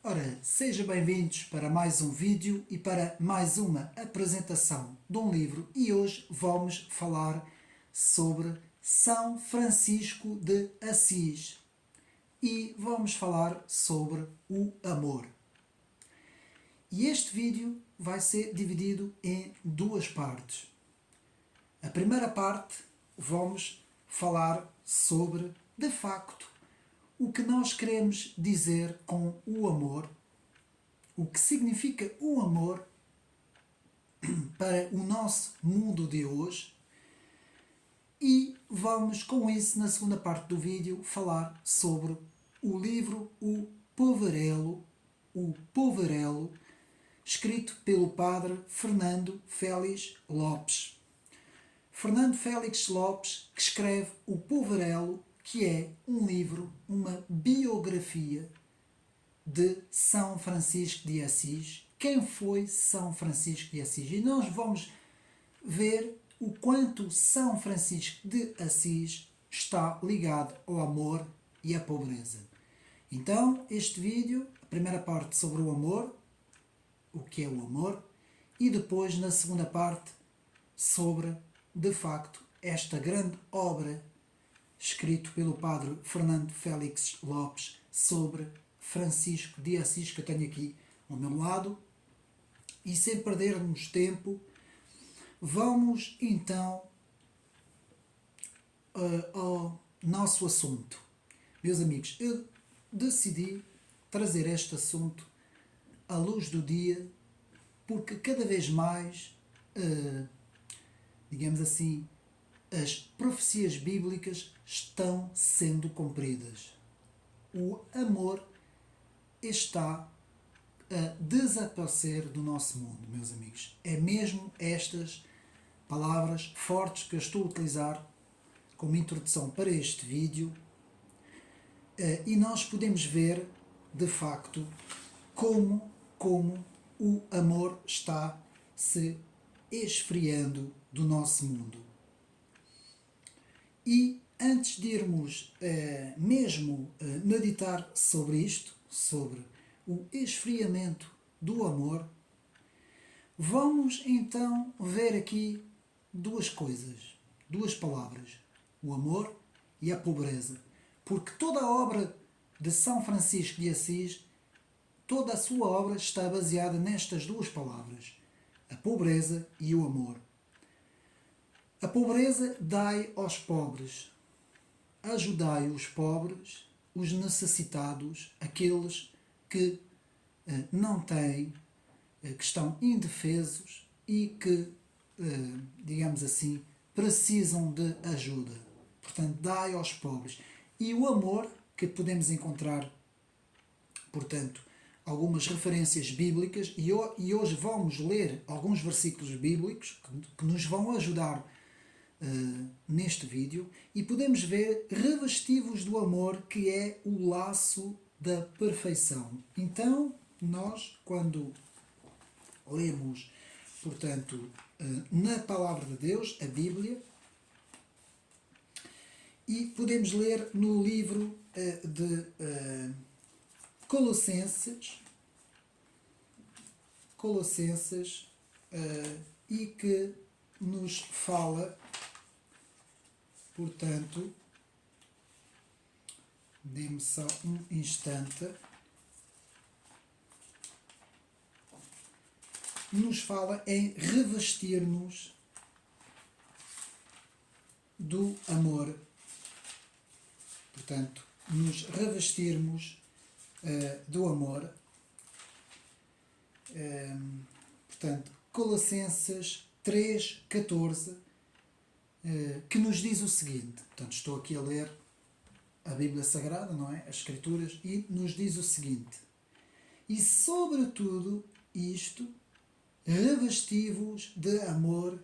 Ora, sejam bem-vindos para mais um vídeo e para mais uma apresentação de um livro e hoje vamos falar sobre São Francisco de Assis e vamos falar sobre o amor. E este vídeo vai ser dividido em duas partes. A primeira parte vamos falar sobre, de facto, o que nós queremos dizer com o amor, o que significa o amor para o nosso mundo de hoje e vamos com isso na segunda parte do vídeo falar sobre o livro O Poverello, escrito pelo padre Fernando Félix Lopes. Fernando Félix Lopes que escreve O Poverello, que é um livro, uma biografia de São Francisco de Assis. Quem foi São Francisco de Assis? E nós vamos ver o quanto São Francisco de Assis está ligado ao amor e à pobreza. Então, este vídeo, a primeira parte sobre o amor, o que é o amor, e depois, na segunda parte, sobre, de facto, esta grande obra escrito pelo padre Fernando Félix Lopes sobre Francisco de Assis, que eu tenho aqui ao meu lado. E sem perdermos tempo, vamos então ao nosso assunto. Meus amigos, eu decidi trazer este assunto à luz do dia porque cada vez mais, digamos assim, as profecias bíblicas estão sendo cumpridas. O amor está a desaparecer do nosso mundo, meus amigos. É mesmo estas palavras fortes que eu estou a utilizar como introdução para este vídeo e nós podemos ver, de facto, como o amor está se esfriando do nosso mundo. E antes de irmos mesmo meditar sobre isto, sobre o esfriamento do amor, vamos então ver aqui duas coisas, duas palavras, o amor e a pobreza. Porque toda a obra de São Francisco de Assis, toda a sua obra está baseada nestas duas palavras, a pobreza e o amor. A pobreza dai aos pobres, ajudai os pobres, os necessitados, aqueles que não têm, que estão indefesos e que, digamos assim, precisam de ajuda. Portanto, dai aos pobres. E o amor, que podemos encontrar, portanto, algumas referências bíblicas, e hoje vamos ler alguns versículos bíblicos que nos vão ajudar neste vídeo, e podemos ver revestivos do amor, que é o laço da perfeição. Então, nós, quando lemos, portanto, na Palavra de Deus, a Bíblia, e podemos ler no livro de Colossenses, e que nos fala, portanto, dê-me só um instante, nos fala em revestir-nos do amor. Portanto, nos revestirmos do amor. Portanto, Colossenses 3,14, que nos diz o seguinte. Portanto, estou aqui a ler a Bíblia Sagrada, não é? As Escrituras, e nos diz o seguinte: e sobretudo isto, revesti-vos de amor,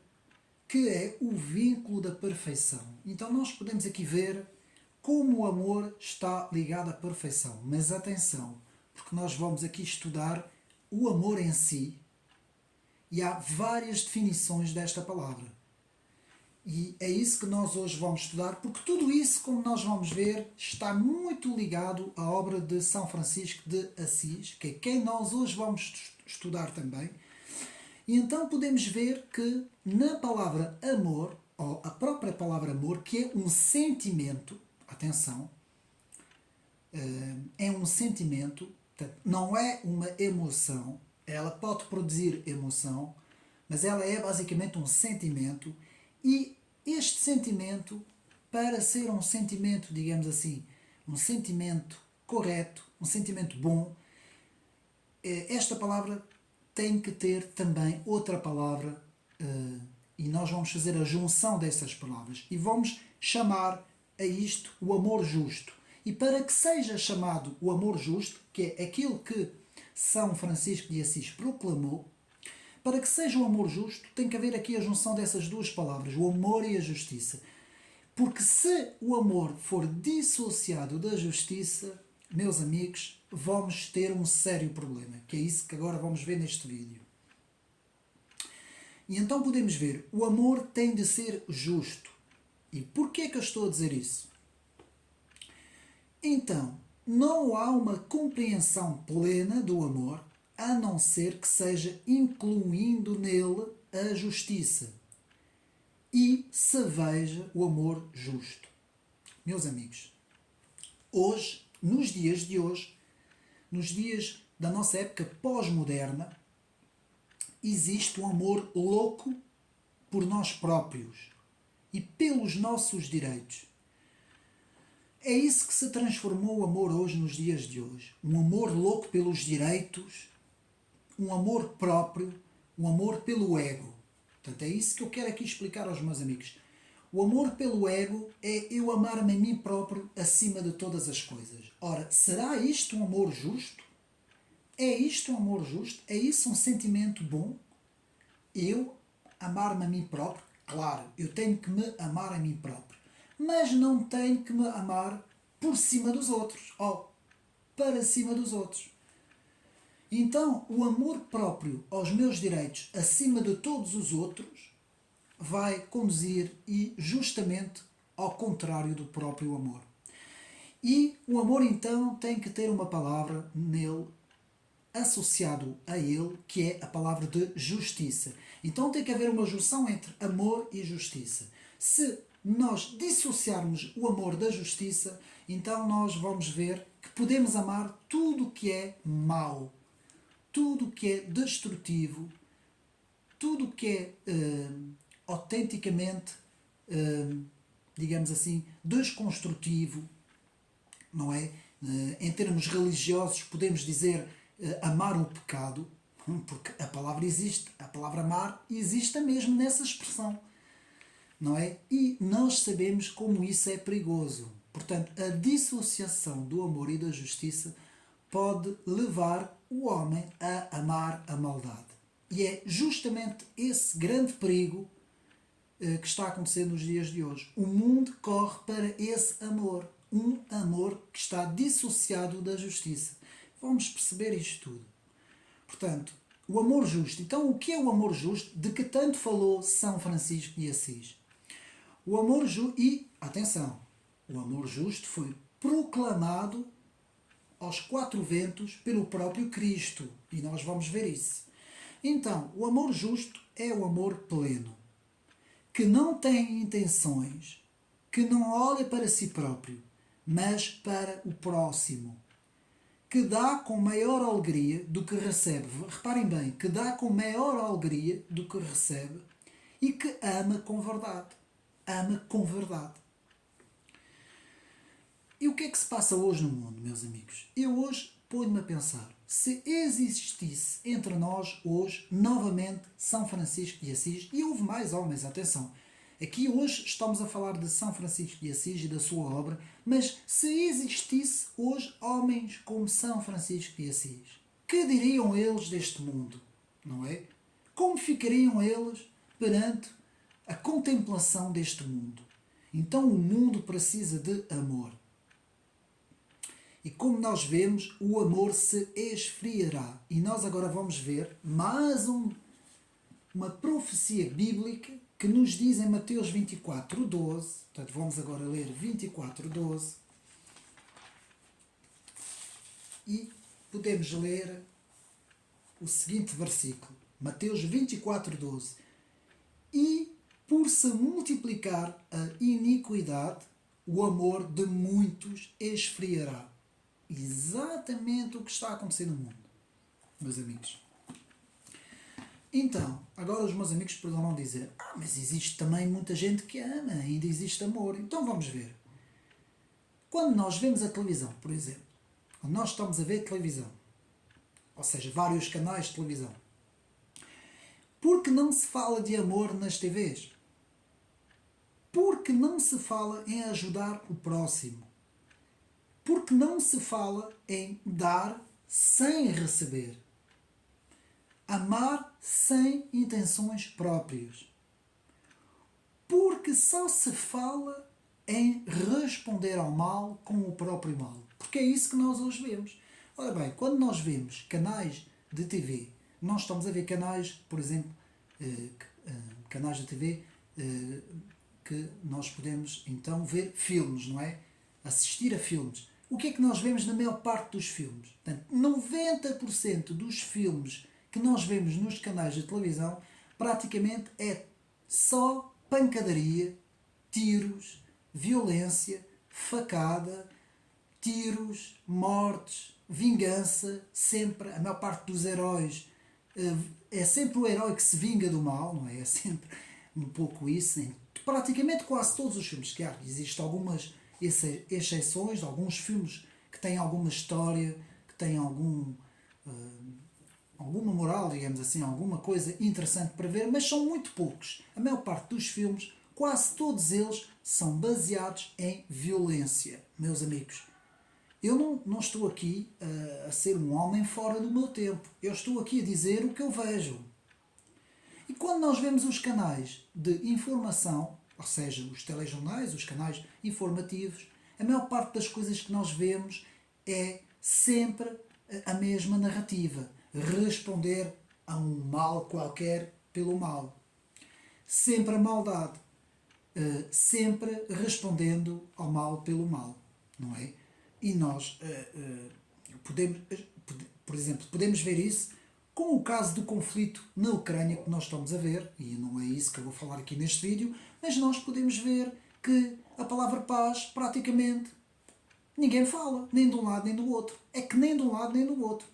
que é o vínculo da perfeição. Então nós podemos aqui ver como o amor está ligado à perfeição. Mas atenção, porque nós vamos aqui estudar o amor em si e há várias definições desta palavra. E é isso que nós hoje vamos estudar, porque tudo isso, como nós vamos ver, está muito ligado à obra de São Francisco de Assis, que é quem nós hoje vamos estudar também. E então podemos ver que na palavra amor, ou a própria palavra amor, que é um sentimento, atenção, é um sentimento, não é uma emoção, ela pode produzir emoção, mas ela é basicamente um sentimento, e este sentimento, para ser um sentimento, digamos assim, um sentimento correto, um sentimento bom, esta palavra tem que ter também outra palavra, e nós vamos fazer a junção dessas palavras e vamos chamar a isto o amor justo. E para que seja chamado o amor justo, que é aquilo que São Francisco de Assis proclamou, para que seja o amor justo, tem que haver aqui a junção dessas duas palavras, o amor e a justiça. Porque se o amor for dissociado da justiça, meus amigos, vamos ter um sério problema, que é isso que agora vamos ver neste vídeo. E então podemos ver, o amor tem de ser justo. E porquê é que eu estou a dizer isso? Então, não há uma compreensão plena do amor, a não ser que seja incluindo nele a justiça e se veja o amor justo. Meus amigos, hoje, nos dias de hoje, nos dias da nossa época pós-moderna, existe um amor louco por nós próprios e pelos nossos direitos. É isso que se transformou o amor hoje, nos dias de hoje. Um amor louco pelos direitos, um amor próprio, um amor pelo ego. Portanto, é isso que eu quero aqui explicar aos meus amigos. O amor pelo ego é eu amar-me a mim próprio acima de todas as coisas. Ora, será isto um amor justo? É isto um amor justo? É isso um sentimento bom? Eu amar-me a mim próprio? Claro, eu tenho que me amar a mim próprio. Mas não tenho que me amar por cima dos outros, ou para cima dos outros. Então, o amor próprio aos meus direitos acima de todos os outros vai conduzir e justamente ao contrário do próprio amor. E o amor então tem que ter uma palavra nele, associado a ele, que é a palavra de justiça. Então tem que haver uma junção entre amor e justiça. Se nós dissociarmos o amor da justiça, então nós vamos ver que podemos amar tudo o que é mau, tudo o que é destrutivo, tudo o que é autenticamente, digamos assim, desconstrutivo, não é? Em termos religiosos podemos dizer amar o pecado, porque a palavra existe, a palavra amar existe mesmo nessa expressão, não é? E nós sabemos como isso é perigoso. Portanto, a dissociação do amor e da justiça pode levar o homem a amar a maldade. E é justamente esse grande perigo que está a acontecer nos dias de hoje. O mundo corre para esse amor. Um amor que está dissociado da justiça. Vamos perceber isto tudo. Portanto, o amor justo. Então, o que é o amor justo de que tanto falou São Francisco de Assis? O amor justo, e, atenção, o amor justo foi proclamado aos quatro ventos pelo próprio Cristo. E nós vamos ver isso. Então, o amor justo é o amor pleno, que não tem intenções, que não olha para si próprio, mas para o próximo, que dá com maior alegria do que recebe. Reparem bem, que dá com maior alegria do que recebe e que ama com verdade. Ama com verdade. E o que é que se passa hoje no mundo, meus amigos? Eu hoje ponho-me a pensar, se existisse entre nós hoje, novamente, São Francisco de Assis, e houve mais homens, atenção, aqui hoje estamos a falar de São Francisco de Assis e da sua obra, mas se existisse hoje homens como São Francisco de Assis, que diriam eles deste mundo, não é? Como ficariam eles perante a contemplação deste mundo? Então o mundo precisa de amor. E como nós vemos, o amor se esfriará. E nós agora vamos ver mais uma profecia bíblica que nos diz em Mateus 24:12, portanto vamos agora ler 24:12, e podemos ler o seguinte versículo, Mateus 24:12. E por se multiplicar a iniquidade, o amor de muitos esfriará. Exatamente o que está a acontecer no mundo, meus amigos. Então, agora os meus amigos poderão dizer, mas existe também muita gente que ama, ainda existe amor. Então vamos ver. Quando nós vemos a televisão, por exemplo, quando nós estamos a ver televisão, ou seja, vários canais de televisão, por que não se fala de amor nas TVs? Porque não se fala em ajudar o próximo? Porque não se fala em dar sem receber? Amar sem intenções próprias? Porque só se fala em responder ao mal com o próprio mal? Porque é isso que nós hoje vemos. Ora bem, quando nós vemos canais de TV, nós estamos a ver canais, por exemplo, canais de TV que nós podemos então ver filmes, não é? Assistir a filmes. O que é que nós vemos na maior parte dos filmes? Portanto, 90% dos filmes que nós vemos nos canais de televisão praticamente é só pancadaria, tiros, violência, facada, tiros, mortes, vingança, sempre, a maior parte dos heróis, é sempre o herói que se vinga do mal, não é? É sempre um pouco isso, em praticamente quase todos os filmes. Claro, existem algumas exceções de alguns filmes que têm alguma história, que têm alguma moral, digamos assim, alguma coisa interessante para ver, mas são muito poucos. A maior parte dos filmes, quase todos eles, são baseados em violência, meus amigos. Eu não estou aqui a ser um homem fora do meu tempo. Eu estou aqui a dizer o que eu vejo. E quando nós vemos os canais de informação, ou seja, os telejornais, os canais informativos, a maior parte das coisas que nós vemos é sempre a mesma narrativa. Responder a um mal qualquer pelo mal. Sempre a maldade. Sempre respondendo ao mal pelo mal. Não é? E nós podemos, por exemplo, podemos ver isso com o caso do conflito na Ucrânia que nós estamos a ver, e não é isso que eu vou falar aqui neste vídeo, mas nós podemos ver que a palavra paz praticamente ninguém fala, nem de um lado nem do outro. É que nem de um lado nem do outro.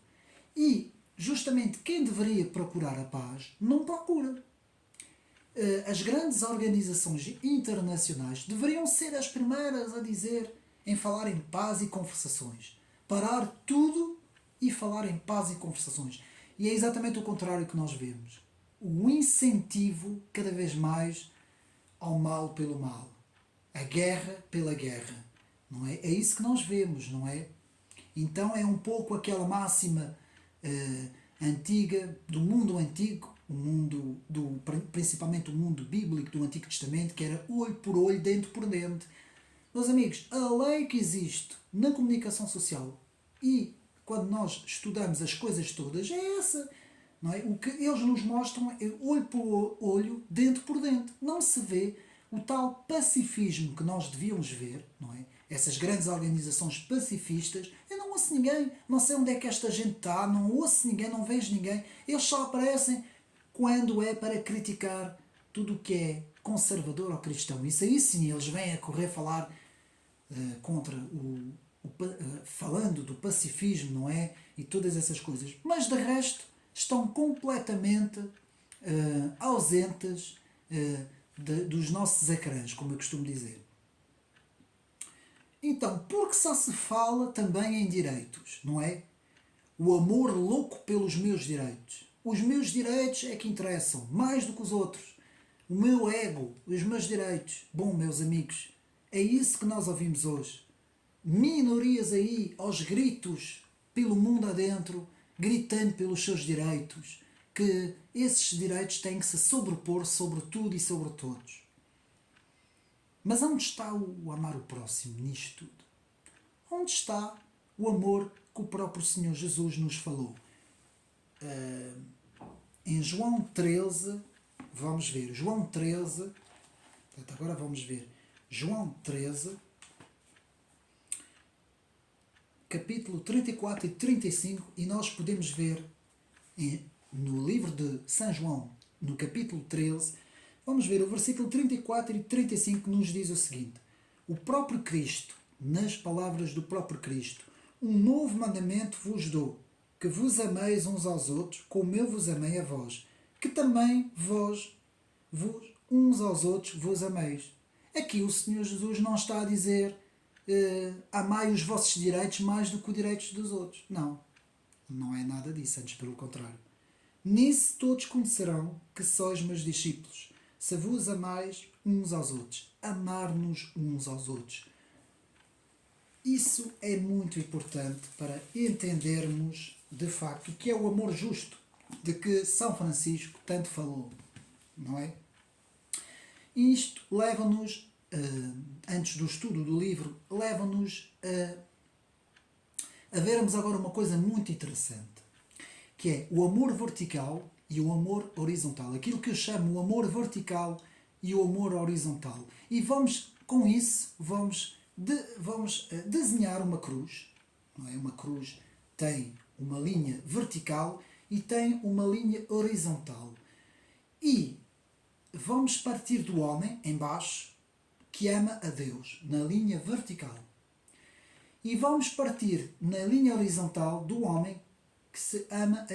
E justamente quem deveria procurar a paz não procura. As grandes organizações internacionais deveriam ser as primeiras a dizer em falar em paz e conversações. Parar tudo e falar em paz e conversações. E é exatamente o contrário que nós vemos. O incentivo cada vez mais ao mal pelo mal. A guerra pela guerra. Não é? É isso que nós vemos, não é? Então é um pouco aquela máxima antiga, do mundo antigo, principalmente o mundo bíblico do Antigo Testamento, que era olho por olho, dente por dente. Meus amigos, a lei que existe na comunicação social e quando nós estudamos as coisas todas é essa. Não é? O que eles nos mostram é olho por olho, dente por dente. Não se vê o tal pacifismo que nós devíamos ver, não é? Essas grandes organizações pacifistas. Eu não ouço ninguém, não sei onde é que esta gente está, não ouço ninguém, não vejo ninguém. Eles só aparecem quando é para criticar tudo o que é conservador ou cristão. Isso aí sim, eles vêm a correr falar contra falando do pacifismo, não é? E todas essas coisas. Mas de resto estão completamente ausentes dos nossos ecrãs, como eu costumo dizer. Então, porque só se fala também em direitos, não é? O amor louco pelos meus direitos. Os meus direitos é que interessam, mais do que os outros. O meu ego, os meus direitos. Bom, meus amigos, é isso que nós ouvimos hoje. Minorias aí, aos gritos, pelo mundo adentro, gritando pelos seus direitos, que esses direitos têm que se sobrepor sobre tudo e sobre todos. Mas onde está o amar o próximo nisto tudo? Onde está o amor que o próprio Senhor Jesus nos falou? Em João 13, vamos ver João 13, portanto, agora vamos ver João 13, capítulo 34 e 35, e nós podemos ver no livro de São João, no capítulo 13, vamos ver o versículo 34 e 35 que nos diz o seguinte: o próprio Cristo, nas palavras do próprio Cristo, um novo mandamento vos dou, que vos ameis uns aos outros, como eu vos amei a vós, que também vós uns aos outros vos ameis. Aqui o Senhor Jesus não está a dizer amai os vossos direitos mais do que os direitos dos outros. Não, não é nada disso, antes pelo contrário. Nisso todos conhecerão que sois meus discípulos, se vos amais uns aos outros. Amar-nos uns aos outros. Isso é muito importante para entendermos, de facto, o que é o amor justo, de que São Francisco tanto falou, não é? Isto leva-nos, antes do estudo do livro, leva-nos a vermos agora uma coisa muito interessante, que é o amor vertical e o amor horizontal. Aquilo que eu chamo o amor vertical e o amor horizontal. E vamos, com isso, vamos desenhar uma cruz. Não é? Uma cruz tem uma linha vertical e tem uma linha horizontal. E vamos partir do homem, em baixo, que ama a Deus, na linha vertical. E vamos partir na linha horizontal do homem que se ama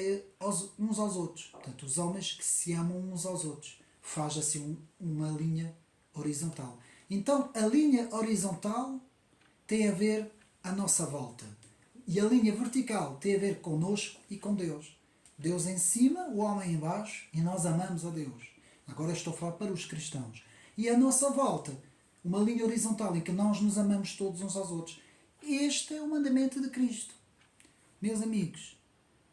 uns aos outros. Portanto, os homens que se amam uns aos outros. Faz assim uma linha horizontal. Então, a linha horizontal tem a ver à nossa volta. E a linha vertical tem a ver connosco e com Deus. Deus em cima, o homem em baixo, e nós amamos a Deus. Agora estou a falar para os cristãos. E a nossa volta, uma linha horizontal em que nós nos amamos todos uns aos outros. Este é o mandamento de Cristo. Meus amigos,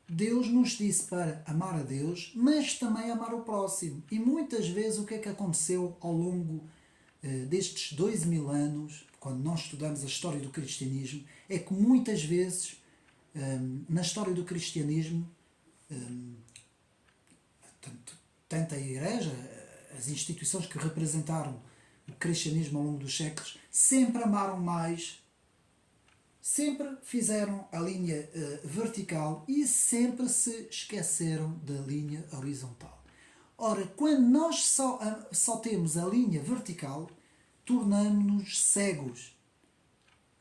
Deus nos disse para amar a Deus, mas também amar o próximo. E muitas vezes o que é que aconteceu ao longo destes 2000 anos, quando nós estudamos a história do cristianismo, é que muitas vezes na história do cristianismo, tanto a Igreja, as instituições que representaram o cristianismo ao longo dos séculos, sempre amaram mais, sempre fizeram a linha vertical e sempre se esqueceram da linha horizontal. Ora, quando nós só temos a linha vertical, tornamos-nos cegos,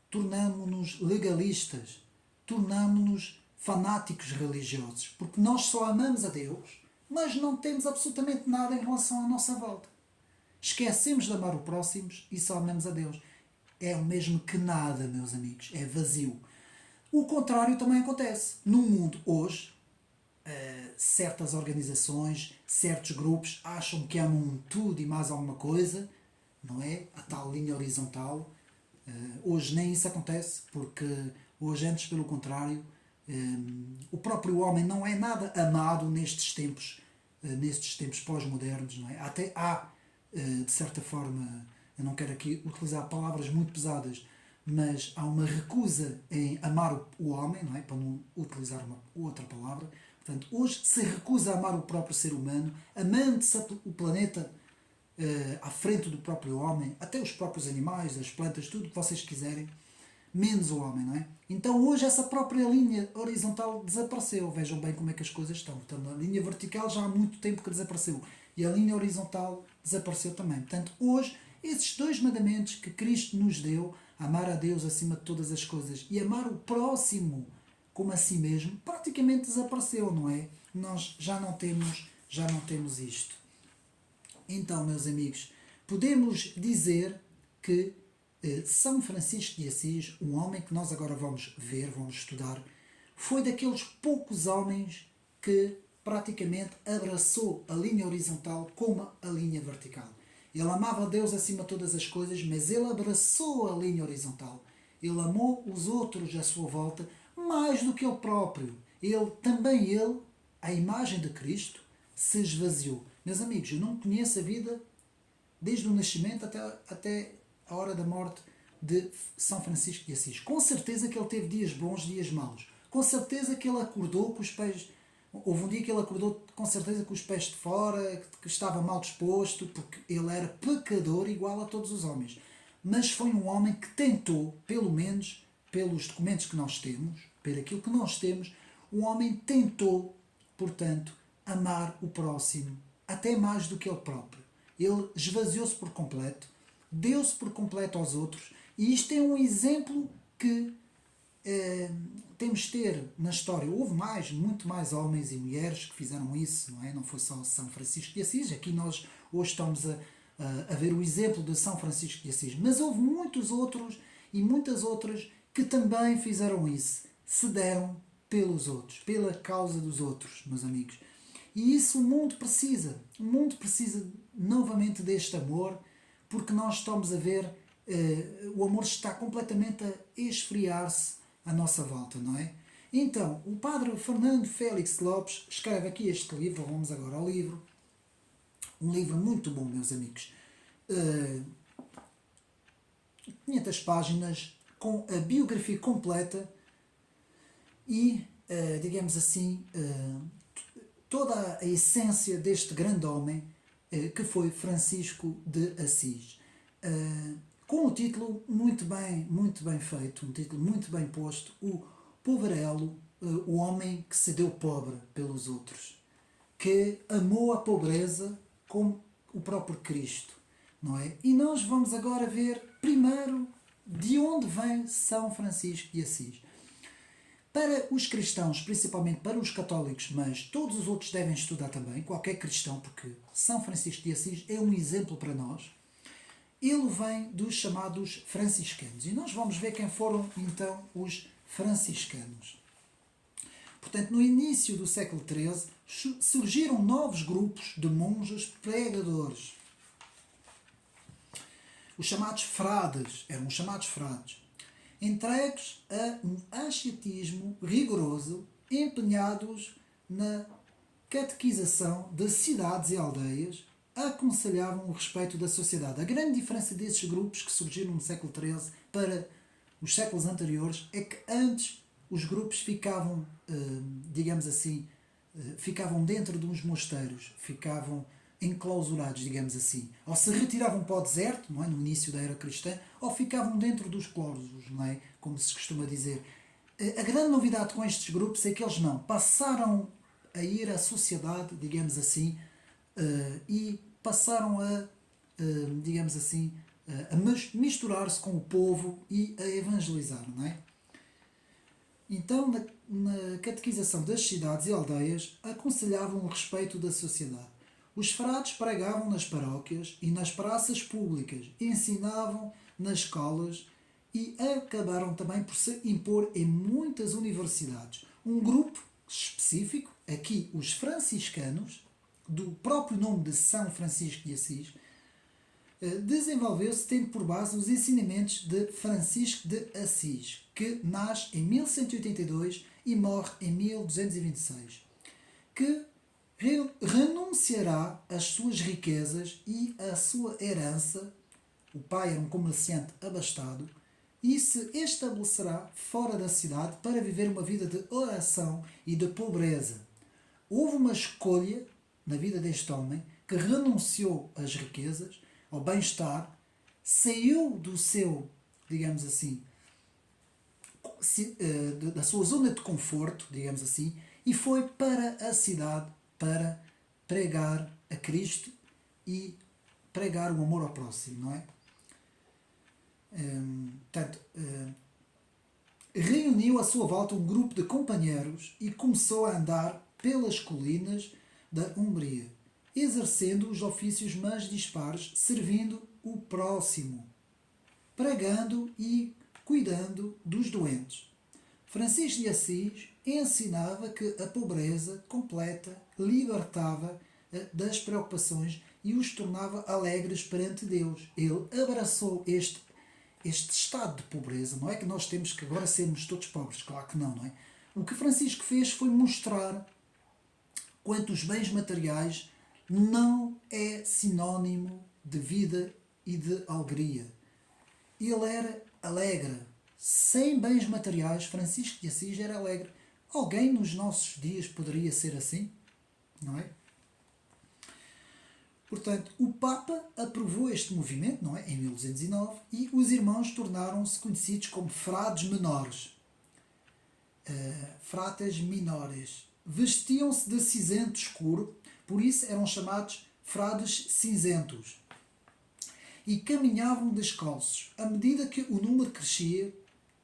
tornamos-nos legalistas, tornamos-nos fanáticos religiosos, porque nós só amamos a Deus, mas não temos absolutamente nada em relação à nossa volta. Esquecemos de amar o próximo e só amamos a Deus. É o mesmo que nada, meus amigos. É vazio. O contrário também acontece. No mundo hoje, certas organizações, certos grupos acham que amam tudo e mais alguma coisa, não é? A tal linha horizontal. Hoje nem isso acontece, porque hoje, antes pelo contrário, o próprio homem não é nada amado nestes tempos pós-modernos, não é? Até há, de certa forma, eu não quero aqui utilizar palavras muito pesadas, mas há uma recusa em amar o homem, não é? Para não utilizar uma outra palavra. Portanto, hoje se recusa a amar o próprio ser humano, amando-se o planeta à frente do próprio homem, até os próprios animais, as plantas, tudo o que vocês quiserem, menos o homem, não é? Então hoje essa própria linha horizontal desapareceu. Vejam bem como é que as coisas estão. Portanto, a linha vertical já há muito tempo que desapareceu e a linha horizontal desapareceu também. Portanto, hoje, esses dois mandamentos que Cristo nos deu, amar a Deus acima de todas as coisas e amar o próximo como a si mesmo, praticamente desapareceu, não é? Nós já não temos isto. Então, meus amigos, podemos dizer que São Francisco de Assis, um homem que nós agora vamos ver, vamos estudar, foi daqueles poucos homens que praticamente abraçou a linha horizontal como a linha vertical. Ele amava a Deus acima de todas as coisas, mas ele abraçou a linha horizontal. Ele amou os outros à sua volta mais do que ele próprio. Ele, a imagem de Cristo, se esvaziou. Meus amigos, eu não conheço a vida desde o nascimento até a hora da morte de São Francisco de Assis. Com certeza que ele teve dias bons, dias maus. Com certeza que ele acordou com os pés Houve um dia que ele acordou com certeza com os pés de fora, que estava mal disposto, porque ele era pecador igual a todos os homens. Mas foi um homem que tentou, pelo menos pelos documentos que nós temos, pelo aquilo que nós temos, o homem tentou, portanto, amar o próximo, até mais do que ele próprio. Ele esvaziou-se por completo, deu-se por completo aos outros, e isto é um exemplo que temos de ter na história. Houve muito mais homens e mulheres que fizeram isso, não é? Não foi só São Francisco de Assis. Aqui nós hoje estamos a ver o exemplo de São Francisco de Assis, mas houve muitos outros e muitas outras que também fizeram isso, se deram pelos outros, pela causa dos outros, meus amigos. E isso o mundo precisa novamente deste amor, porque nós estamos a ver o amor está completamente a esfriar-se à nossa volta, não é? Então, o padre Fernando Félix Lopes escreve aqui este livro, vamos agora ao livro, um livro muito bom, meus amigos. 500 páginas com a biografia completa e, digamos assim, toda a essência deste grande homem que foi Francisco de Assis. Com um título muito bem feito, um título muito bem posto, o Poverello, o homem que se deu pobre pelos outros, que amou a pobreza como o próprio Cristo, não é? E nós vamos agora ver primeiro de onde vem São Francisco de Assis. Para os cristãos, principalmente para os católicos, mas todos os outros devem estudar também, qualquer cristão, porque São Francisco de Assis é um exemplo para nós. Ele vem dos chamados franciscanos. E nós vamos ver quem foram então os franciscanos. Portanto, no início do século XIII, surgiram novos grupos de monges pregadores. Os chamados frades, eram os chamados frades, entregues a um ascetismo rigoroso, empenhados na catequização de cidades e aldeias, aconselhavam o respeito da sociedade. A grande diferença desses grupos que surgiram no século XIII para os séculos anteriores é que antes os grupos ficavam, digamos assim, ficavam dentro de uns mosteiros, ficavam enclausurados, digamos assim. Ou se retiravam para o deserto, não é? No início da era cristã, ou ficavam dentro dos clósulos, não é? Como se costuma dizer. A grande novidade com estes grupos é que eles não passaram a ir à sociedade, digamos assim, e passaram a, digamos assim, a misturar-se com o povo e a evangelizar, não é? Então, na catequização das cidades e aldeias, aconselhavam o respeito da sociedade. Os frades pregavam nas paróquias e nas praças públicas, ensinavam nas escolas e acabaram também por se impor em muitas universidades. Um grupo específico, aqui os franciscanos, do próprio nome de São Francisco de Assis, desenvolveu-se tendo por base os ensinamentos de Francisco de Assis, que nasce em 1182 e morre em 1226, que renunciará às suas riquezas e à sua herança. O pai era um comerciante abastado e se estabelecerá fora da cidade para viver uma vida de oração e de pobreza. Houve uma escolha na vida deste homem que renunciou às riquezas, ao bem-estar, saiu do seu, digamos assim, da sua zona de conforto, digamos assim, e foi para a cidade para pregar a Cristo e pregar o amor ao próximo, não é? Portanto, reuniu à sua volta um grupo de companheiros e começou a andar pelas colinas da Umbria, exercendo os ofícios mais dispares, servindo o próximo, pregando e cuidando dos doentes. Francisco de Assis ensinava que a pobreza completa libertava das preocupações e os tornava alegres perante Deus. Ele abraçou este estado de pobreza. Não é que nós temos que agora sermos todos pobres, claro que não, não é? O que Francisco fez foi mostrar quanto os bens materiais não é sinónimo de vida e de alegria. Ele era alegre. Sem bens materiais, Francisco de Assis era alegre. Alguém nos nossos dias poderia ser assim? Não é? Portanto, o Papa aprovou este movimento, não é? Em 1209, e os irmãos tornaram-se conhecidos como frades menores. Frates minores. Vestiam-se de cinzento escuro, por isso eram chamados frades cinzentos. E caminhavam descalços. À medida que o número crescia,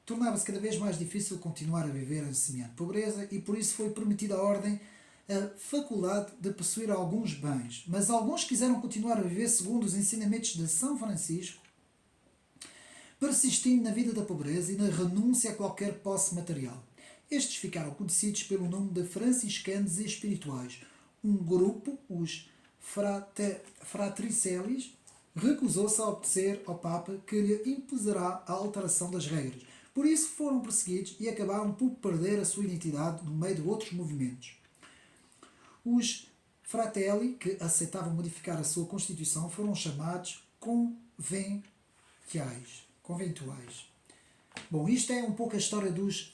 tornava-se cada vez mais difícil continuar a viver em semelhante pobreza e por isso foi permitida à ordem a faculdade de possuir alguns bens. Mas alguns quiseram continuar a viver segundo os ensinamentos de São Francisco, persistindo na vida da pobreza e na renúncia a qualquer posse material. Estes ficaram conhecidos pelo nome de franciscanos espirituais. Um grupo, os Fratricelis, recusou-se a obedecer ao Papa, que lhe impuserá a alteração das regras. Por isso foram perseguidos e acabaram por perder a sua identidade no meio de outros movimentos. Os Fratelli, que aceitavam modificar a sua Constituição, foram chamados conventuais. Bom, isto é um pouco a história dos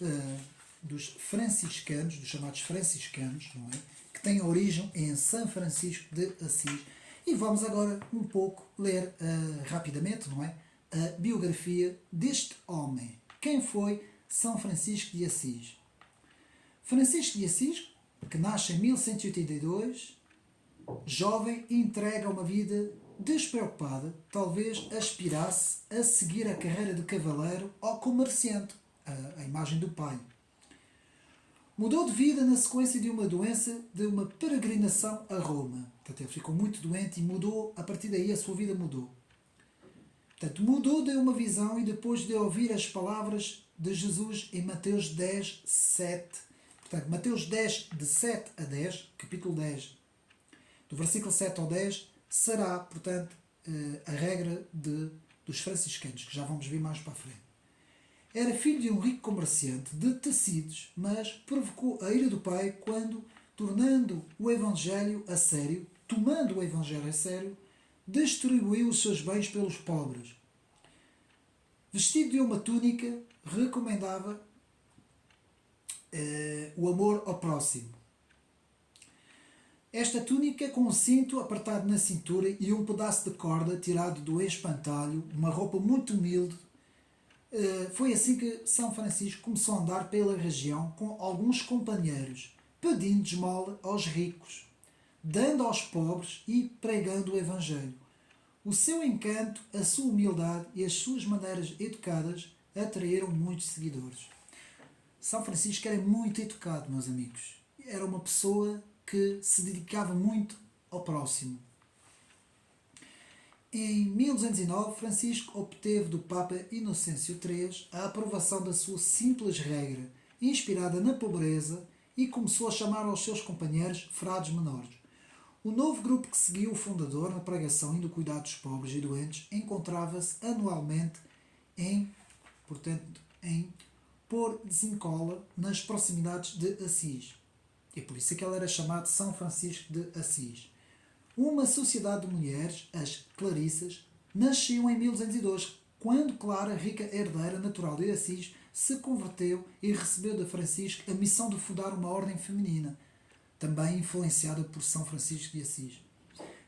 franciscanos, dos chamados franciscanos, não é? Que têm origem em São Francisco de Assis. E vamos agora um pouco ler rapidamente, não é? A biografia deste homem. Quem foi São Francisco de Assis? Francisco de Assis, que nasce em 1182, jovem, entrega uma vida despreocupada, talvez aspirasse a seguir a carreira de cavaleiro ou comerciante, a imagem do pai. Mudou de vida na sequência de uma doença, de uma peregrinação a Roma. Portanto, ele ficou muito doente e mudou, a partir daí a sua vida mudou. Portanto, mudou de uma visão e depois de ouvir as palavras de Jesus em Mateus 10, 7. Portanto, Mateus 10, de 7 a 10, capítulo 10, do versículo 7 ao 10, será, portanto, a regra dos franciscanos, que já vamos ver mais para a frente. Era filho de um rico comerciante de tecidos, mas provocou a ira do pai quando, tomando o Evangelho a sério, distribuiu os seus bens pelos pobres. Vestido de uma túnica, recomendava o amor ao próximo. Esta túnica com um cinto apertado na cintura e um pedaço de corda tirado do espantalho, uma roupa muito humilde. Foi assim que São Francisco começou a andar pela região com alguns companheiros, pedindo esmola aos ricos, dando aos pobres e pregando o Evangelho. O seu encanto, a sua humildade e as suas maneiras educadas atraíram muitos seguidores. São Francisco era muito educado, meus amigos. Era uma pessoa que se dedicava muito ao próximo. Em 1209, Francisco obteve do Papa Inocêncio III a aprovação da sua simples regra, inspirada na pobreza, e começou a chamar aos seus companheiros frades menores. O novo grupo que seguiu o fundador na pregação e no cuidado dos pobres e doentes encontrava-se anualmente em Porzincola, nas proximidades de Assis. É por isso que ele era chamado São Francisco de Assis. Uma sociedade de mulheres, as Clarissas, nasceu em 1202, quando Clara, rica herdeira natural de Assis, se converteu e recebeu de Francisco a missão de fundar uma ordem feminina, também influenciada por São Francisco de Assis.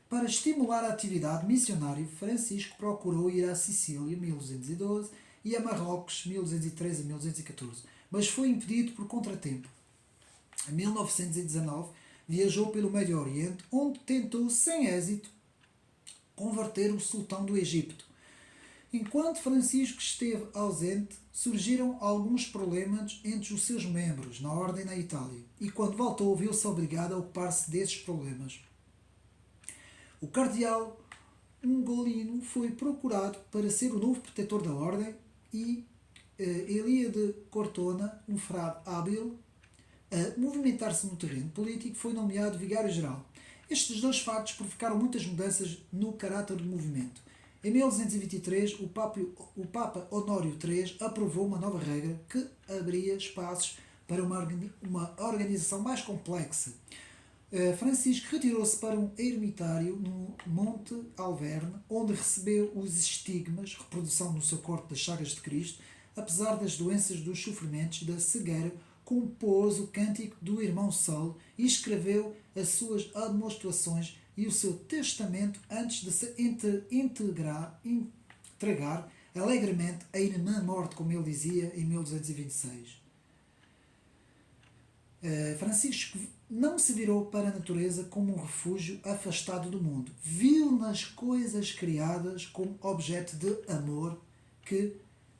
Para estimular a atividade missionária, Francisco procurou ir à Sicília, 1212, e a Marrocos, 1213 a 1214, mas foi impedido por contratempo. Em 1919, viajou pelo Médio Oriente, onde tentou, sem êxito, converter o sultão do Egito. Enquanto Francisco esteve ausente, surgiram alguns problemas entre os seus membros na ordem na Itália, e quando voltou viu-se obrigado a ocupar-se desses problemas. O cardeal Ungolino foi procurado para ser o novo protetor da ordem e Elia de Cortona, um frade hábil a movimentar-se no terreno político, foi nomeado vigário-geral. Estes dois fatos provocaram muitas mudanças no caráter do movimento. Em 1223, o Papa Honório III aprovou uma nova regra que abria espaços para uma organização mais complexa. Francisco retirou-se para um ermitário no Monte Alverne, onde recebeu os estigmas, reprodução no seu corpo das chagas de Cristo, apesar das doenças, dos sofrimentos, da cegueira, compôs o cântico do irmão Saulo e escreveu as suas admoestações e o seu testamento antes de se entregar alegremente à irmã morte, como ele dizia em 1226. Francisco não se virou para a natureza como um refúgio afastado do mundo. Viu nas coisas criadas como objeto de amor que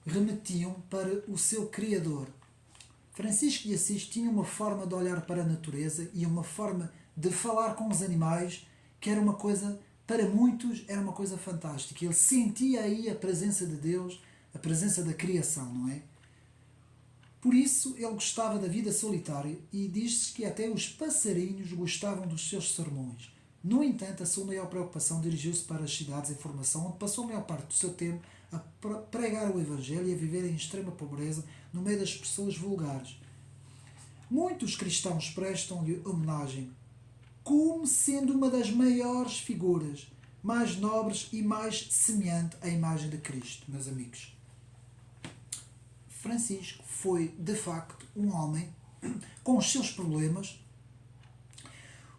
remetiam para o seu Criador. Francisco de Assis tinha uma forma de olhar para a natureza e uma forma de falar com os animais que era uma coisa, para muitos, era uma coisa fantástica. Ele sentia aí a presença de Deus, a presença da criação, não é? Por isso, ele gostava da vida solitária e diz-se que até os passarinhos gostavam dos seus sermões. No entanto, a sua maior preocupação dirigiu-se para as cidades em formação, onde passou a maior parte do seu tempo a pregar o Evangelho e a viver em extrema pobreza no meio das pessoas vulgares. Muitos cristãos prestam-lhe homenagem como sendo uma das maiores figuras, mais nobres e mais semelhante à imagem de Cristo, meus amigos. Francisco foi, de facto, um homem com os seus problemas,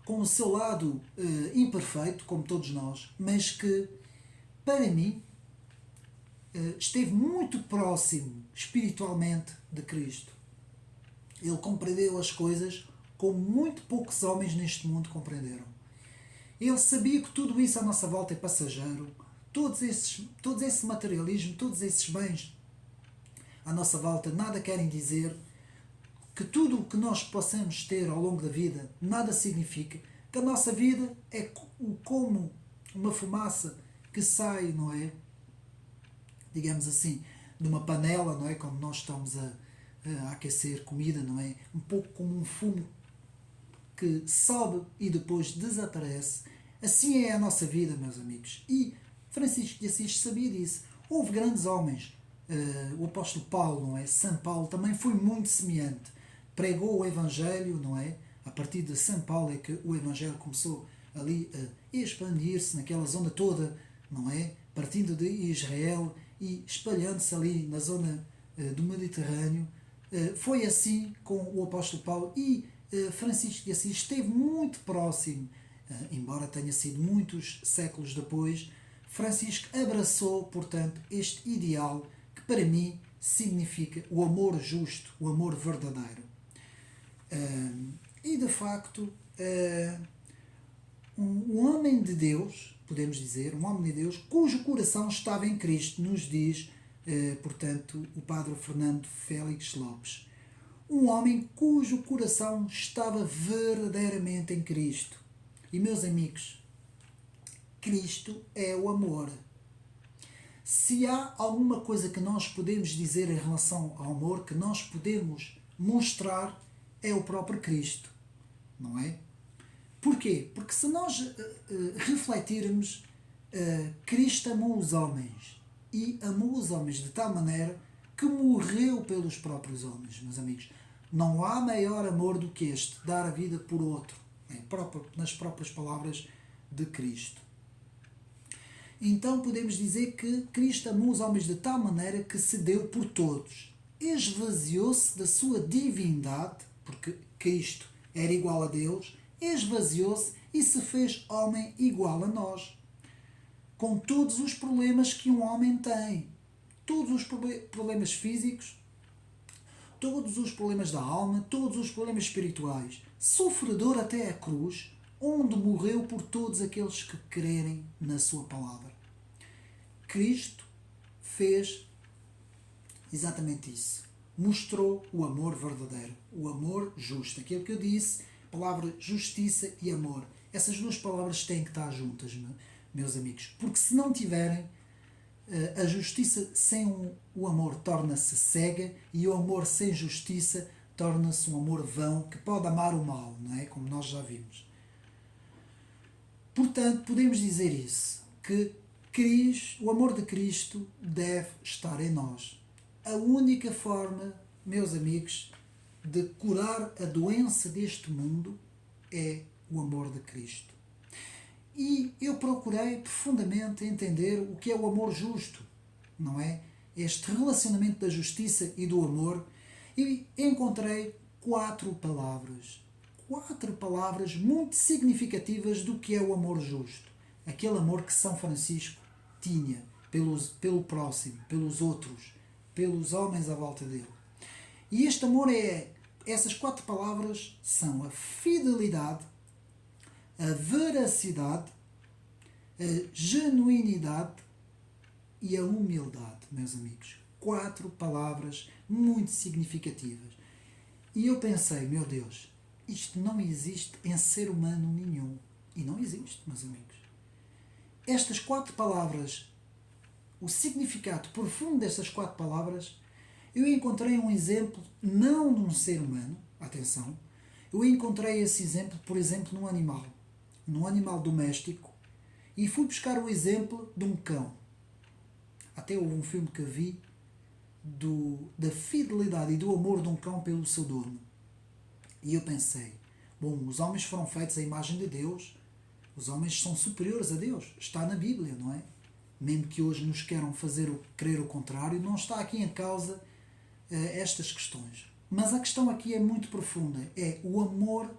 com o seu lado imperfeito, como todos nós, mas que, para mim, esteve muito próximo espiritualmente de Cristo. Ele compreendeu as coisas como muito poucos homens neste mundo compreenderam. Ele sabia que tudo isso à nossa volta é passageiro, todo esse materialismo, todos esses bens à nossa volta nada querem dizer, que tudo o que nós possamos ter ao longo da vida nada significa, que a nossa vida é como uma fumaça que sai, não é? Digamos assim, de uma panela, não é? Como nós estamos a aquecer comida, não é? Um pouco como um fumo que sobe e depois desaparece. Assim é a nossa vida, meus amigos. E Francisco de Assis sabia disso. Houve grandes homens. O apóstolo Paulo, não é? São Paulo também foi muito semelhante. Pregou o Evangelho, não é? A partir de São Paulo é que o Evangelho começou ali a expandir-se naquela zona toda, não é? Partindo de Israel e espalhando-se ali na zona do Mediterrâneo. Foi assim com o apóstolo Paulo e Francisco de Assis esteve muito próximo, embora tenha sido muitos séculos depois. Francisco abraçou, portanto, este ideal que para mim significa o amor justo, o amor verdadeiro. E de facto, um homem de Deus, podemos dizer, um homem de Deus, cujo coração estava em Cristo, nos diz, portanto, o padre Fernando Félix Lopes. Um homem cujo coração estava verdadeiramente em Cristo. E, meus amigos, Cristo é o amor. Se há alguma coisa que nós podemos dizer em relação ao amor, que nós podemos mostrar, é o próprio Cristo, não é? Porquê? Porque se nós refletirmos, Cristo amou os homens e amou os homens de tal maneira que morreu pelos próprios homens, meus amigos. Não há maior amor do que este, dar a vida por outro, nas próprias palavras de Cristo. Então podemos dizer que Cristo amou os homens de tal maneira que se deu por todos. Esvaziou-se da sua divindade, porque Cristo era igual a Deus, esvaziou-se e se fez homem igual a nós. Com todos os problemas que um homem tem. Todos os problemas físicos, todos os problemas da alma, todos os problemas espirituais. Sofredor até a cruz, onde morreu por todos aqueles que crerem na sua palavra. Cristo fez exatamente isso. Mostrou o amor verdadeiro, o amor justo. Aquilo que eu disse, palavra justiça e amor. Essas duas palavras têm que estar juntas, meus amigos. Porque se não tiverem, a justiça sem o amor torna-se cega e o amor sem justiça torna-se um amor vão que pode amar o mal, não é? Como nós já vimos. Portanto, podemos dizer isso, que o amor de Cristo deve estar em nós. A única forma, meus amigos, de curar a doença deste mundo é o amor de Cristo. E eu procurei profundamente entender o que é o amor justo, não é? Este relacionamento da justiça e do amor, e encontrei quatro palavras. Quatro palavras muito significativas do que é o amor justo. Aquele amor que São Francisco tinha pelo próximo, pelos outros, pelos homens à volta dele. E este amor essas quatro palavras são a fidelidade, a veracidade, a genuinidade e a humildade, meus amigos. Quatro palavras muito significativas. E eu pensei, meu Deus, isto não existe em ser humano nenhum. E não existe, meus amigos. Estas quatro palavras, o significado profundo destas quatro palavras, eu encontrei um exemplo não num ser humano, atenção, eu encontrei esse exemplo, por exemplo, num animal doméstico, e fui buscar o exemplo de um cão. Até houve um filme que vi da fidelidade e do amor de um cão pelo seu dono. E eu pensei, bom, os homens foram feitos à imagem de Deus, os homens são superiores a Deus, está na Bíblia, não é? Mesmo que hoje nos queiram fazer crer o contrário, não está aqui em causa estas questões. Mas a questão aqui é muito profunda, é o amor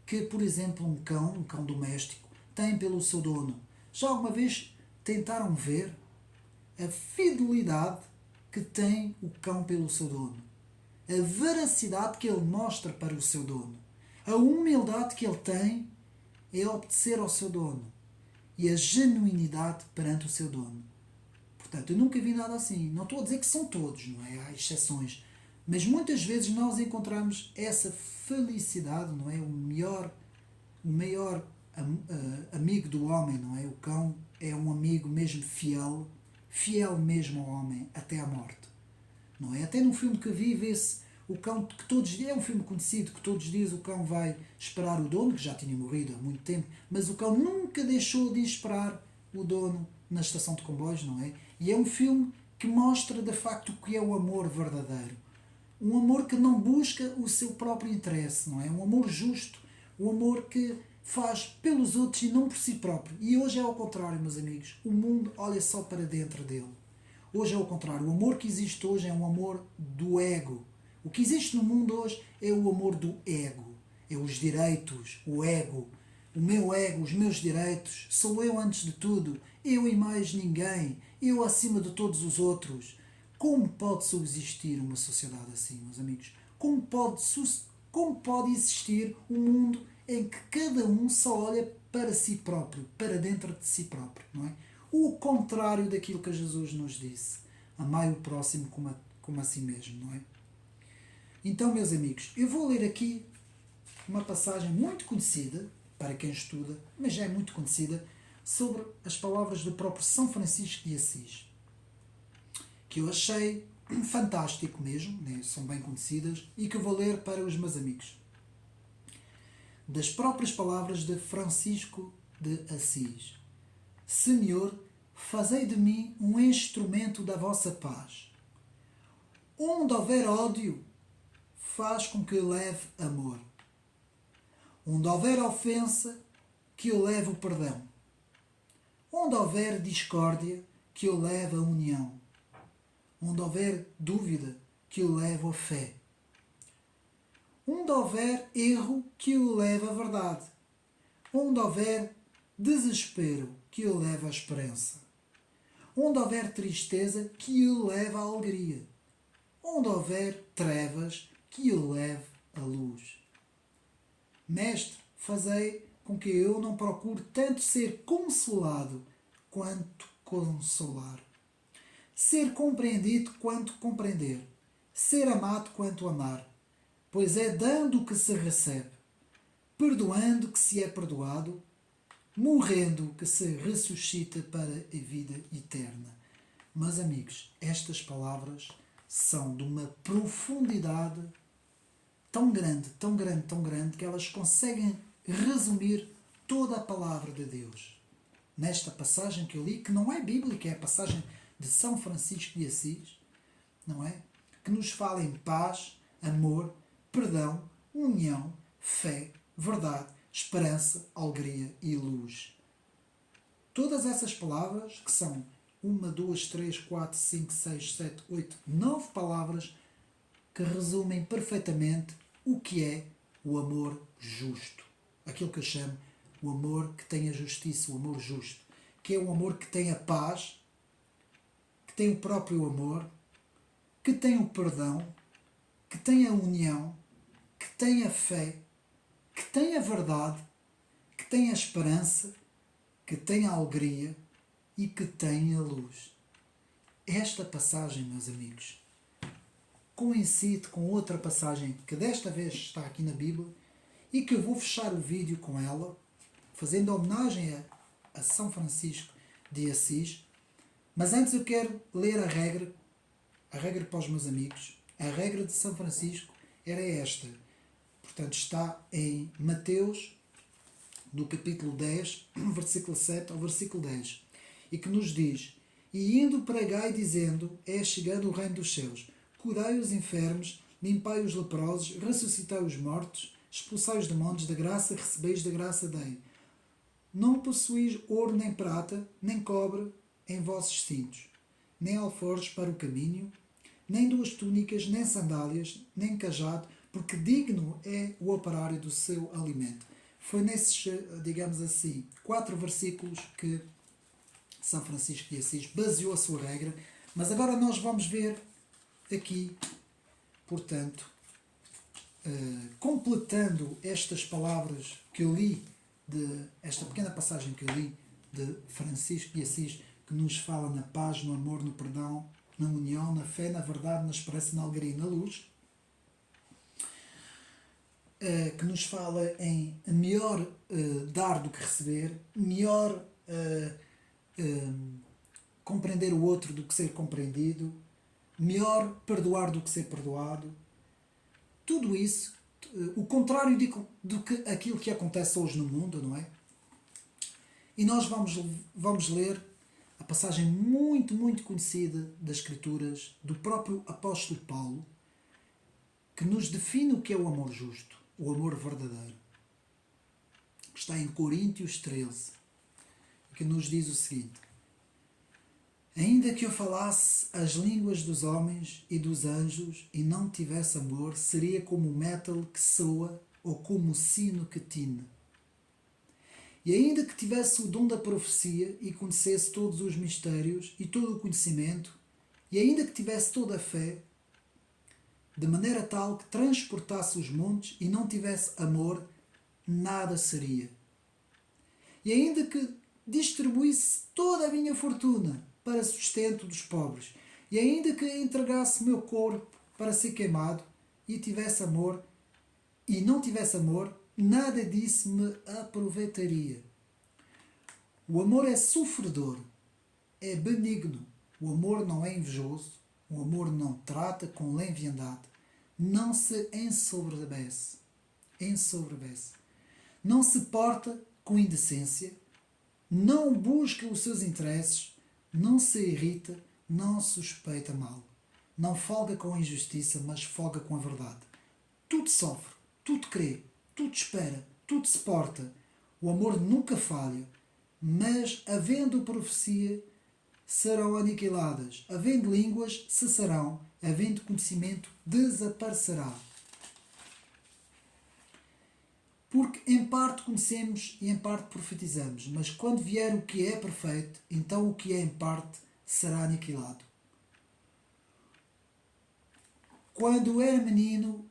que, por exemplo, um cão doméstico, tem pelo seu dono. Já alguma vez tentaram ver a fidelidade que tem o cão pelo seu dono? A veracidade que ele mostra para o seu dono? A humildade que ele tem em obedecer ao seu dono? E a genuinidade perante o seu dono? Portanto, eu nunca vi nada assim. Não estou a dizer que são todos, não é? Há exceções. Mas muitas vezes nós encontramos essa felicidade, não é? O maior amigo do homem, não é? O cão é um amigo mesmo fiel mesmo ao homem, até à morte. Não é? Até no filme que vi, vê-se o cão, que todos os dias, é um filme conhecido, que todos os dias o cão vai esperar o dono, que já tinha morrido há muito tempo, mas o cão nunca deixou de esperar o dono na estação de comboios, não é? E é um filme que mostra de facto o que é o amor verdadeiro. Um amor que não busca o seu próprio interesse, não é? Um amor justo, um amor que faz pelos outros e não por si próprio. E hoje é ao contrário, meus amigos. O mundo olha só para dentro dele. Hoje é ao contrário. O amor que existe hoje é um amor do ego. O que existe no mundo hoje é o amor do ego. É os direitos, o ego. O meu ego, os meus direitos. Sou eu antes de tudo. Eu e mais ninguém. Eu acima de todos os outros. Como pode subsistir uma sociedade assim, meus amigos? Como pode existir um mundo em que cada um só olha para si próprio, para dentro de si próprio, não é? O contrário daquilo que Jesus nos disse. Amai o próximo como a si mesmo, não é? Então, meus amigos, eu vou ler aqui uma passagem muito conhecida, para quem estuda, mas já é muito conhecida, sobre as palavras do próprio São Francisco de Assis, que eu achei fantástico mesmo, né? São bem conhecidas, e que eu vou ler para os meus amigos. Das próprias palavras de Francisco de Assis. Senhor, fazei de mim um instrumento da vossa paz. Onde houver ódio, faz com que eu leve amor. Onde houver ofensa, que eu leve o perdão. Onde houver discórdia, que eu leve a união. Onde houver dúvida, que eu leve a fé. Onde houver erro, que eu leve a verdade. Onde houver desespero, que eu leve a esperança. Onde houver tristeza, que eu leve a alegria. Onde houver trevas, que eu leve a luz. Mestre, fazei com que eu não procure tanto ser consolado quanto consolar. Ser compreendido quanto compreender. Ser amado quanto amar. Pois é dando que se recebe, perdoando que se é perdoado, morrendo que se ressuscita para a vida eterna. Meus amigos, estas palavras são de uma profundidade tão grande, tão grande, tão grande, que elas conseguem resumir toda a palavra de Deus. Nesta passagem que eu li, que não é bíblica, é a passagem de São Francisco de Assis, não é? Que nos fala em paz, amor, perdão, união, fé, verdade, esperança, alegria e luz. Todas essas palavras, que são 1, 2, 3, 4, 5, 6, 7, 8, 9 palavras, que resumem perfeitamente o que é o amor justo. Aquilo que eu chamo o amor que tem a justiça, o amor justo. Que é o amor que tem a paz, que tem o próprio amor, que tem o perdão, que tem a união, que tem a fé, que tem a verdade, que tem a esperança, que tem a alegria e que tem a luz. Esta passagem, meus amigos, coincide com outra passagem que desta vez está aqui na Bíblia e que eu vou fechar o vídeo com ela, fazendo homenagem a São Francisco de Assis. Mas antes eu quero ler a regra para os meus amigos. A regra de São Francisco era esta. Portanto, está em Mateus, no capítulo 10, versículo 7 ao versículo 10. E que nos diz: E indo pregai dizendo, é chegando o reino dos céus. Curai os enfermos, limpai os leprosos, ressuscitai os mortos, expulsai os demónios, da graça recebeis, da graça dei. Não possuís ouro nem prata, nem cobre em vossos cintos, nem alforjes para o caminho, nem duas túnicas, nem sandálias, nem cajado, porque digno é o operário do seu alimento. Foi nesses, digamos assim, 4 versículos que São Francisco de Assis baseou a sua regra, mas agora nós vamos ver aqui, portanto, completando estas palavras que eu li, esta pequena passagem que eu li de Francisco de Assis, que nos fala na paz, no amor, no perdão, na união, na fé, na verdade, na esperança, na alegria e na luz, que nos fala em melhor dar do que receber, melhor compreender o outro do que ser compreendido, melhor perdoar do que ser perdoado. Tudo isso, o contrário do que aquilo que acontece hoje no mundo, não é? E nós vamos ler a passagem muito, muito conhecida das Escrituras do próprio apóstolo Paulo, que nos define o que é o amor justo, o amor verdadeiro. Está em Coríntios 13, que nos diz o seguinte: Ainda que eu falasse as línguas dos homens e dos anjos e não tivesse amor, seria como o metal que soa ou como o sino que tine. E ainda que tivesse o dom da profecia e conhecesse todos os mistérios e todo o conhecimento, e ainda que tivesse toda a fé, de maneira tal que transportasse os montes e não tivesse amor, nada seria. E ainda que distribuísse toda a minha fortuna para sustento dos pobres, e ainda que entregasse meu corpo para ser queimado, e tivesse amor, e não tivesse amor, nada disso me aproveitaria. O amor é sofredor, é benigno, o amor não é invejoso, o amor não trata com leviandade, não se ensoberbece, não se porta com indecência, não busca os seus interesses, não se irrita, não suspeita mal, não folga com a injustiça, mas folga com a verdade. Tudo sofre, tudo crê, tudo espera, tudo se porta. O amor nunca falha, mas havendo profecia, serão aniquiladas, havendo línguas, cessarão, havendo conhecimento, desaparecerá. Porque em parte conhecemos e em parte profetizamos, mas quando vier o que é perfeito, então o que é em parte será aniquilado. Quando era menino,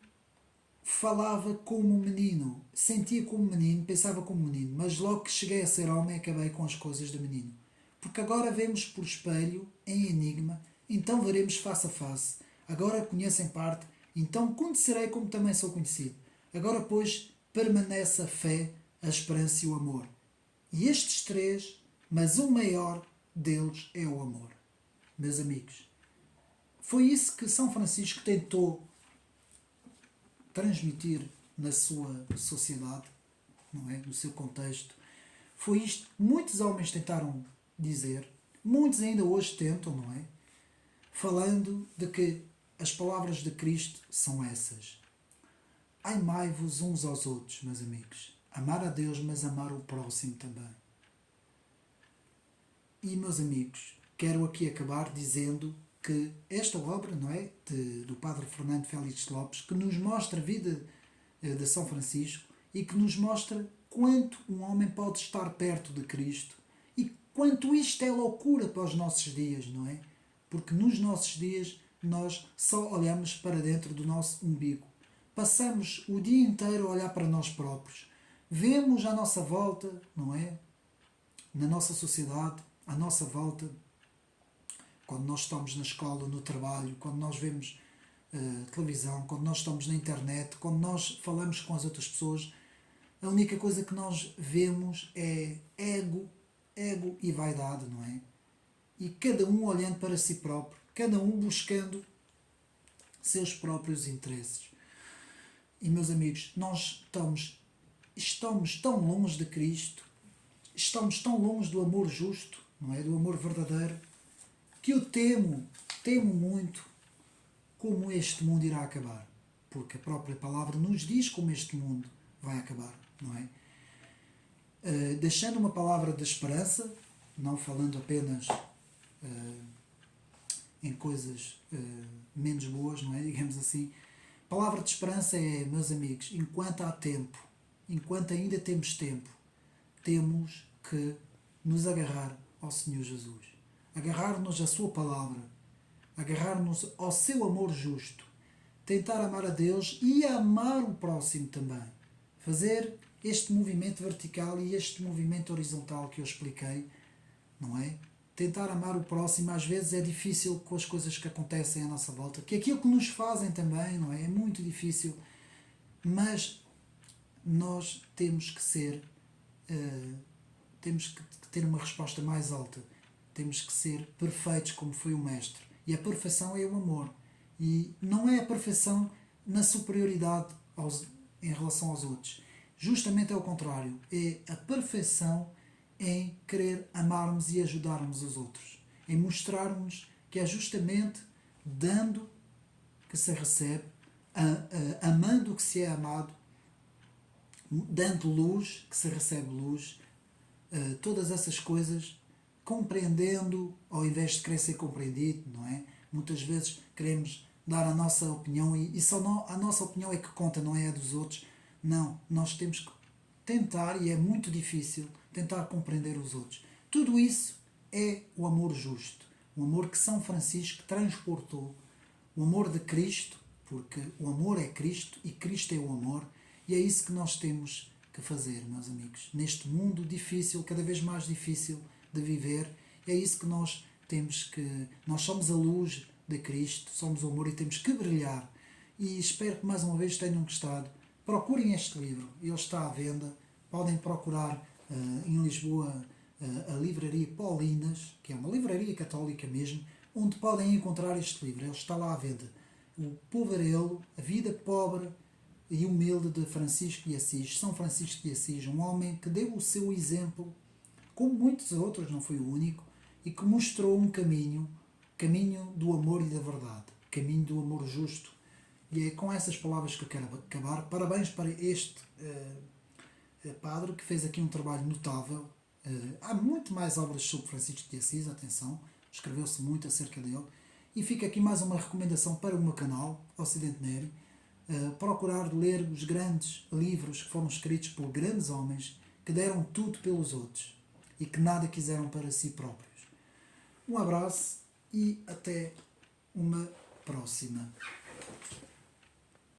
falava como menino, sentia como menino, pensava como menino, mas logo que cheguei a ser homem, acabei com as coisas de menino. Porque agora vemos por espelho, em enigma, então veremos face a face. Agora conheço em parte, então conhecerei como também sou conhecido. Agora, pois, permanece a fé, a esperança e o amor. E estes 3, mas o maior deles é o amor. Meus amigos, foi isso que São Francisco tentou transmitir na sua sociedade, não é? No seu contexto. Foi isto que muitos homens tentaram dizer, muitos ainda hoje tentam, não é? Falando de que as palavras de Cristo são essas. Amai-vos uns aos outros, meus amigos. Amar a Deus, mas amar o próximo também. E, meus amigos, quero aqui acabar dizendo que esta obra, não é, do Padre Fernando Félix Lopes, que nos mostra a vida de São Francisco, e que nos mostra quanto um homem pode estar perto de Cristo e quanto isto é loucura para os nossos dias, não é? Porque nos nossos dias nós só olhamos para dentro do nosso umbigo. Passamos o dia inteiro a olhar para nós próprios. Vemos à nossa volta, não é? Na nossa sociedade, à nossa volta, quando nós estamos na escola, no trabalho, quando nós vemos televisão, quando nós estamos na internet, quando nós falamos com as outras pessoas, a única coisa que nós vemos é ego e vaidade, não é? E cada um olhando para si próprio, cada um buscando seus próprios interesses. E meus amigos, nós estamos tão longe de Cristo, estamos tão longe do amor justo, não é? Do amor verdadeiro, que eu temo muito como este mundo irá acabar. Porque a própria palavra nos diz como este mundo vai acabar, não é? Deixando uma palavra de esperança, não falando apenas em coisas menos boas, não é? Digamos assim. Palavra de esperança é, meus amigos, enquanto há tempo, enquanto ainda temos tempo, temos que nos agarrar ao Senhor Jesus. Agarrar-nos à sua palavra, agarrar-nos ao seu amor justo, tentar amar a Deus e amar o próximo também. Fazer este movimento vertical e este movimento horizontal que eu expliquei, não é? Tentar amar o próximo às vezes é difícil com as coisas que acontecem à nossa volta, que aquilo que nos fazem também, não é? É muito difícil, mas nós temos que ser, temos que ter uma resposta mais alta, temos que ser perfeitos como foi o Mestre, e a perfeição é o amor, e não é a perfeição na superioridade em relação aos outros, justamente é o contrário, é a perfeição em querer amarmos e ajudarmos os outros, em mostrarmos que é justamente dando que se recebe, amando que se é amado, dando luz que se recebe luz, todas essas coisas, compreendendo ao invés de querer ser compreendido, não é? Muitas vezes queremos dar a nossa opinião e só a nossa opinião é que conta, não é a dos outros. Não, nós temos que tentar, e é muito difícil, tentar compreender os outros. Tudo isso é o amor justo, o amor que São Francisco transportou, o amor de Cristo, porque o amor é Cristo e Cristo é o amor, e é isso que nós temos que fazer, meus amigos, neste mundo difícil, cada vez mais difícil de viver. É isso que nós temos que... Nós somos a luz de Cristo, somos o amor e temos que brilhar. E espero que mais uma vez tenham gostado. Procurem este livro, ele está à venda. Podem procurar em Lisboa a Livraria Paulinas, que é uma livraria católica mesmo, onde podem encontrar este livro. Ele está lá à venda. O Poverelo, a vida pobre e humilde de Francisco de Assis. São Francisco de Assis, um homem que deu o seu exemplo, como muitos outros, não foi o único, e que mostrou um caminho do amor e da verdade, caminho do amor justo. E é com essas palavras que eu quero acabar. Parabéns para este padre que fez aqui um trabalho notável. Há muito mais obras sobre Francisco de Assis, atenção, escreveu-se muito acerca dele. E fica aqui mais uma recomendação para o meu canal, Ocidente Neri. Procurar ler os grandes livros que foram escritos por grandes homens que deram tudo pelos outros e que nada quiseram para si próprios. Um abraço e até uma próxima.